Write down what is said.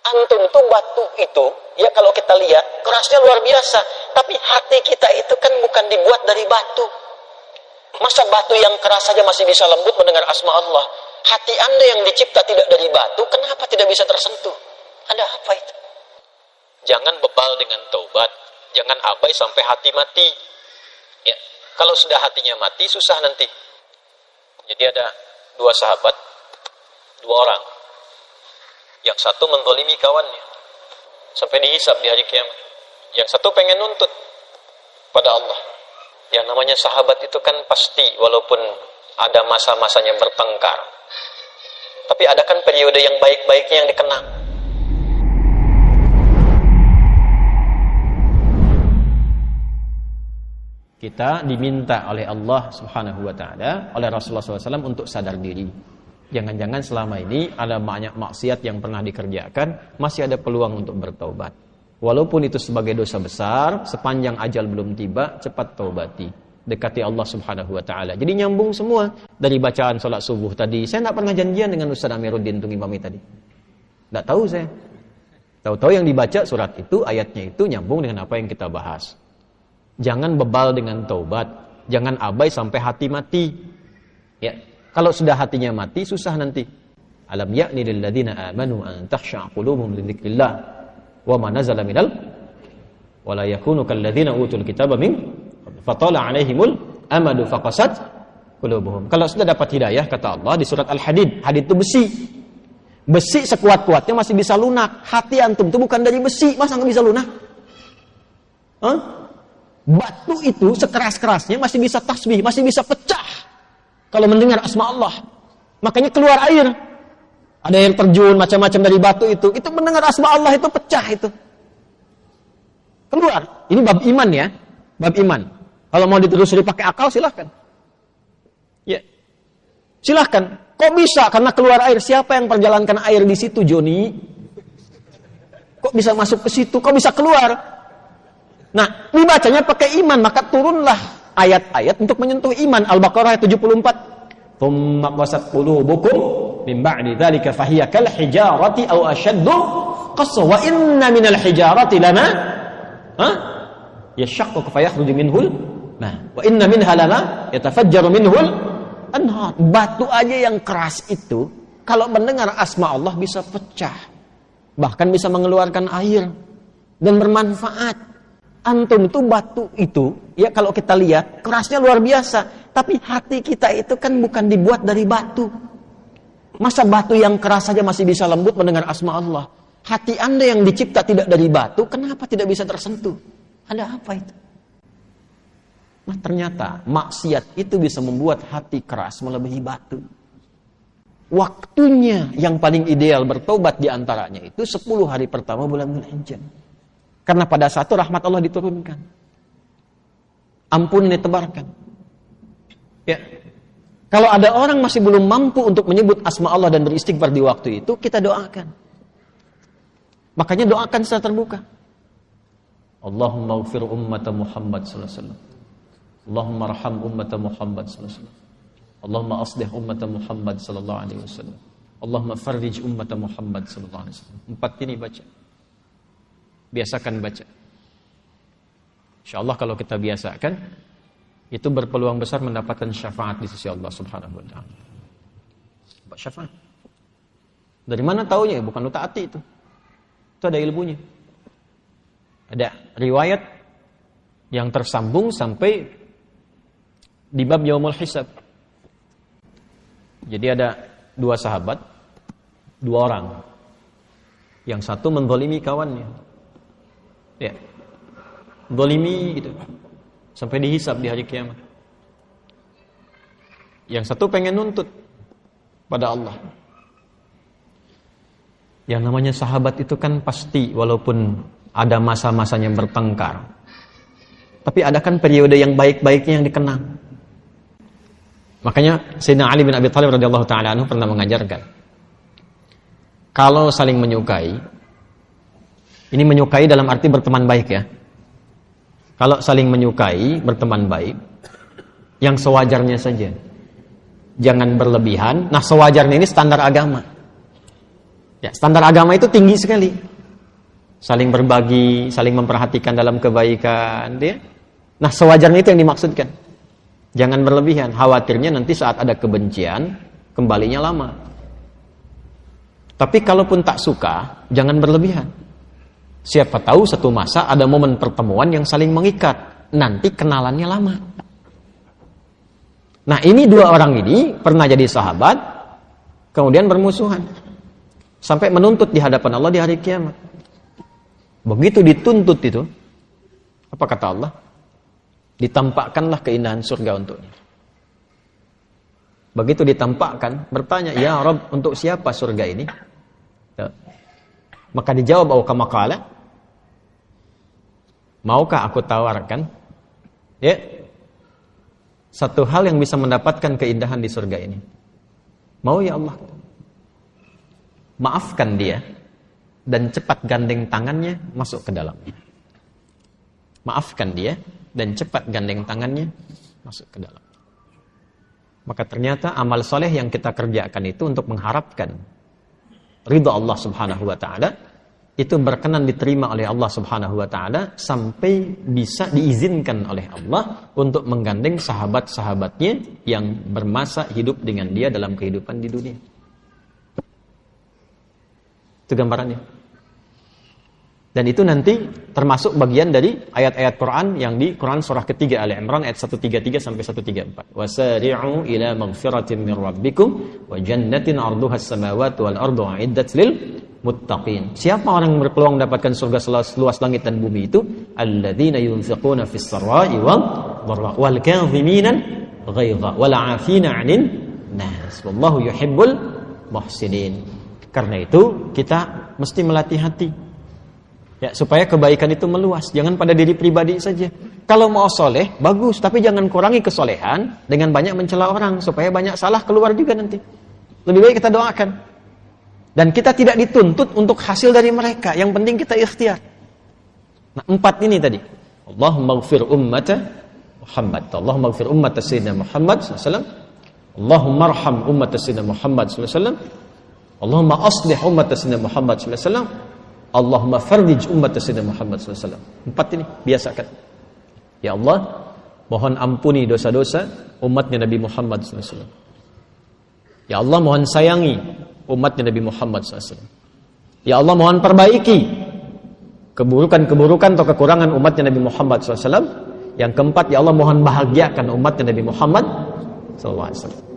Antum tuh batu itu, ya kalau kita lihat, kerasnya luar biasa. Tapi hati kita itu kan bukan dibuat dari batu. Masa batu yang keras saja masih bisa lembut mendengar asma Allah? Hati Anda yang dicipta tidak dari batu, kenapa tidak bisa tersentuh? Ada apa itu? Jangan bebal dengan taubat. Jangan abai sampai hati mati. Ya, kalau sudah hatinya mati, susah nanti. Jadi ada dua sahabat, dua orang. Yang satu menzalimi kawannya sampai dihisab di hari kiamat. Yang satu pengen nuntut pada Allah. Yang namanya sahabat itu kan pasti walaupun ada masa-masanya bertengkar, tapi ada kan periode yang baik-baiknya yang dikenang. Kita diminta oleh Allah Subhanahu wa taala, oleh Rasulullah SAW untuk sadar diri. Jangan-jangan selama ini ada banyak maksiat yang pernah dikerjakan, masih ada peluang untuk bertaubat. Walaupun itu sebagai dosa besar, sepanjang ajal belum tiba, cepat taubati. Dekati Allah Subhanahu wa taala. Jadi nyambung semua dari bacaan salat subuh tadi. Saya tidak pernah janjian dengan Ustaz Amiruddin untuk imami tadi. Tidak tahu saya. Tahu-tahu yang dibaca surat itu, ayatnya itu nyambung dengan apa yang kita bahas. Jangan bebal dengan taubat, jangan abai sampai hati mati. Ya, kalau sudah hatinya mati susah nanti. Alam ya'ni lil ladzina amanu an takhsha'a qulubuhum li dzikrillah wa ma nazala minal wa la yakunu kal ladzina utul kitaba min fatala 'alaihimul amadu faqasat qulubuhum. Kalau sudah dapat hidayah kata Allah di surat Al-Hadid, hadid itu besi. Besi sekuat-kuatnya masih bisa lunak. Hati antum itu bukan dari besi, masa enggak bisa lunak? Batu itu sekeras-kerasnya masih bisa tasbih, masih bisa pecah kalau mendengar asma Allah. Makanya keluar air. Ada air terjun macam-macam dari batu itu mendengar asma Allah itu pecah itu. Keluar. Ini bab iman ya. Bab iman. Kalau mau ditelusuri pakai akal silahkan. Ya. Silahkan. Kok bisa? Karena keluar air. Siapa yang perjalankan air di situ, Joni? Kok bisa masuk ke situ? Kok bisa keluar? Nah, dibacanya pakai iman, maka turunlah ayat-ayat untuk menyentuh iman. Al-Baqarah 74. Tsumma qasat qulubukum min ba'di dzalika fahiya kal hijarati aw ashaddu qaswa wa inna minal hijarati lama yashaqqu fa yakhruju minhul wa inna minha lama yatafajjaru minhul anhar. Batu aja yang keras itu kalau mendengar asma Allah bisa pecah. Bahkan bisa mengeluarkan air dan bermanfaat. Antum itu batu itu, ya kalau kita lihat, kerasnya luar biasa. Tapi hati kita itu kan bukan dibuat dari batu. Masa batu yang keras saja masih bisa lembut mendengar asma Allah? Hati Anda yang dicipta tidak dari batu, kenapa tidak bisa tersentuh? Ada apa itu? Nah ternyata maksiat itu bisa membuat hati keras melebihi batu. Waktunya yang paling ideal bertobat diantaranya itu 10 hari pertama bulan Dzulhijjah. Karena pada saat itu rahmat Allah diturunkan. Ampun ditebarkan. Ya. Kalau ada orang masih belum mampu untuk menyebut asma Allah dan beristighfar di waktu itu, kita doakan. Makanya doakan secara terbuka. Allahumma ighfir ummata Muhammad sallallahu alaihi wasallam. Allahumma arham ummata Muhammad sallallahu alaihi wasallam. Allahumma aslih ummata Muhammad sallallahu alaihi wasallam. Allahumma farrij ummata Muhammad sallallahu alaihi wasallam. 4 ini baca. Biasakan baca. InsyaAllah kalau kita biasakan, itu berpeluang besar mendapatkan syafaat di sisi Allah Subhanahu wa ta'ala. Syafaat. Dari mana taunya? Bukan lu taati itu. Itu ada ilmunya. Ada riwayat yang tersambung sampai di bab Yaumul Hisab. Jadi ada 2 sahabat, 2 orang. Yang satu menzalimi kawannya. Ya, zalimi gitu sampai dihisab di hari kiamat. Yang satu pengen nuntut pada Allah. Yang namanya sahabat itu kan pasti walaupun ada masa-masanya bertengkar, tapi ada kan periode yang baik-baiknya yang dikenang. Makanya Sayyidina Ali bin Abi Thalib radhiyallahu taala anhu pernah mengajarkan, kalau saling menyukai, ini menyukai dalam arti berteman baik ya. Kalau saling menyukai, berteman baik, yang sewajarnya saja. Jangan berlebihan. Nah, sewajarnya ini standar agama. Ya, standar agama itu tinggi sekali. Saling berbagi, saling memperhatikan dalam kebaikan, ya. Nah, sewajarnya itu yang dimaksudkan. Jangan berlebihan, khawatirnya nanti saat ada kebencian, kembalinya lama. Tapi kalaupun tak suka, jangan berlebihan. Siapa tahu satu masa ada momen pertemuan yang saling mengikat, nanti kenalannya lama. Nah, ini dua orang ini pernah jadi sahabat, kemudian bermusuhan. Sampai menuntut di hadapan Allah di hari kiamat. Begitu dituntut itu, apa kata Allah? Ditampakkanlah keindahan surga untuknya. Begitu ditampakkan, bertanya, ya Rabb, untuk siapa surga ini? Ya. Maka dijawab, kama qala, maukah aku tawarkan? Ya, satu hal yang bisa mendapatkan keindahan di surga ini. Mau ya Allah? Maafkan dia dan cepat gandeng tangannya masuk ke dalamnya. Maafkan dia dan cepat gandeng tangannya masuk ke dalam. Maka ternyata amal soleh yang kita kerjakan itu untuk mengharapkan ridha Allah Subhanahu wa taala, itu berkenan diterima oleh Allah Subhanahu wa taala sampai bisa diizinkan oleh Allah untuk menggandeng sahabat-sahabatnya yang bermasa hidup dengan dia dalam kehidupan di dunia. Itu gambarannya. Dan itu nanti termasuk bagian dari ayat-ayat Quran yang di Quran surah ketiga Ali Imran ayat 133 sampai 134. Wasari'u ila maghfiratin min rabbikum wa jannatin 'arduha as-samawati wal ardu 'iddat lil muttaqin. Siapa orang yang berpeluang mendapatkan surga seluas langit dan bumi itu? Alladzina yunfiquna fis sarai wal dharra wal kadhimina ghaidha wal 'afina 'anil nas. Wallahu yuhibbul muhsinin. Karena itu kita mesti melatih hati. Ya, supaya kebaikan itu meluas, jangan pada diri pribadi saja. Kalau mau soleh, bagus, tapi jangan kurangi kesolehan dengan banyak mencela orang, supaya banyak salah keluar juga nanti. Lebih baik kita doakan. Dan kita tidak dituntut untuk hasil dari mereka, yang penting kita ikhtiar. Nah, 4 ini tadi. Allahumma ighfir ummata Muhammad. Allahumma ighfir ummata Sayyidina Muhammad SAW. Allahumma arham ummata Sayyidina Muhammad SAW. Allahumma aslih ummata Sayyidina Muhammad SAW. Allahumma farrij ummata Sayyidina Muhammad SAW. 4 ini biasakan. Ya Allah, mohon ampuni dosa-dosa umatnya Nabi Muhammad SAW. Ya Allah, mohon sayangi umatnya Nabi Muhammad SAW. Ya Allah, mohon perbaiki keburukan-keburukan atau kekurangan umatnya Nabi Muhammad SAW. Yang keempat, ya Allah, mohon bahagiakan umatnya Nabi Muhammad SAW.